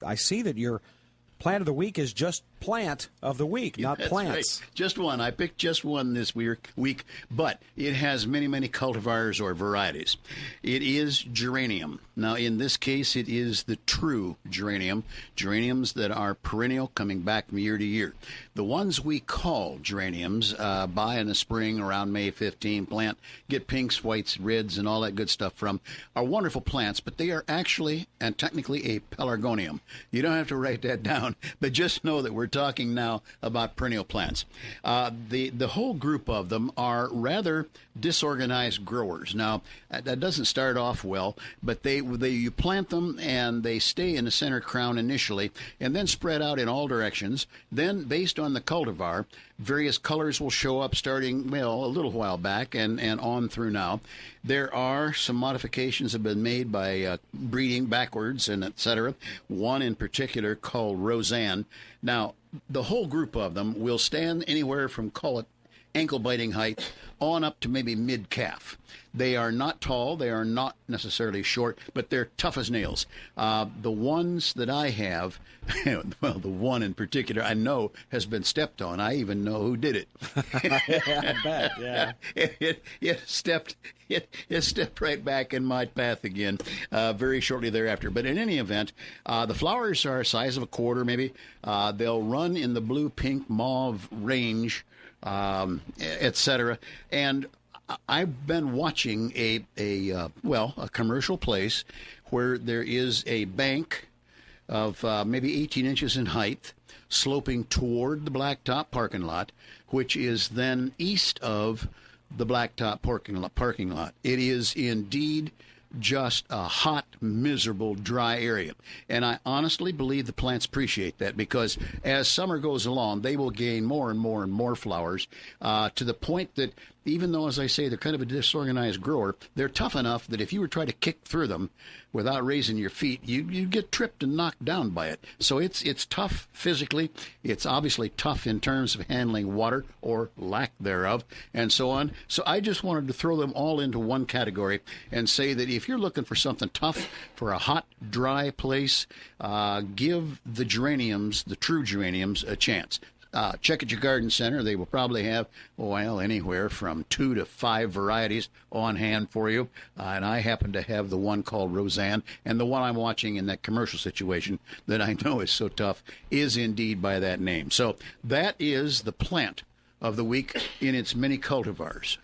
I see that your plant of the week is just plant of the week, not That's plants. Right. Just one. I picked just one this week, but it has many, many cultivars or varieties. It is geranium. Now, in this case, it is the true geranium, geraniums that are perennial, coming back from year to year. The ones we call geraniums, buy in the spring around May 15, plant, get pinks, whites, reds, and all that good stuff from, are wonderful plants, but they are actually and technically a pelargonium. You don't have to write that down, but just know that we're talking now about perennial plants. The whole group of them are rather disorganized growers. Now, that doesn't start off well, but you plant them and they stay in the center crown initially and then spread out in all directions. Then, based on the cultivar, various colors will show up starting, well, a little while back and on through now. There are some modifications have been made by breeding backwards and et cetera. One in particular called Rozanne. Now, the whole group of them will stand anywhere from, call it, ankle-biting height on up to maybe mid-calf. They are not tall. They are not necessarily short, but they're tough as nails. The ones that I have, well, the one in particular I know has been stepped on. I even know who did it. I bet, yeah. It stepped right back in my path again very shortly thereafter. But in any event, the flowers are a size of a quarter maybe. They'll run in the blue, pink, mauve range, etc. And I've been watching a commercial place where there is a bank of maybe 18 inches in height sloping toward the blacktop parking lot, which is then east of the blacktop parking lot. It is indeed just a hot, miserable, dry area. And I honestly believe the plants appreciate that, because as summer goes along, they will gain more and more and more flowers to the point that even though, as I say, they're kind of a disorganized grower, they're tough enough that if you were trying to kick through them without raising your feet, you'd get tripped and knocked down by it. So it's tough physically. It's obviously tough in terms of handling water or lack thereof and so on. So I just wanted to throw them all into one category and say that if you're looking for something tough for a hot, dry place, give the geraniums, the true geraniums, a chance. Check at your garden center. They will probably have, anywhere from 2 to 5 varieties on hand for you. And I happen to have the one called Rozanne. And the one I'm watching in that commercial situation that I know is so tough is indeed by that name. So that is the plant of the week in its many cultivars.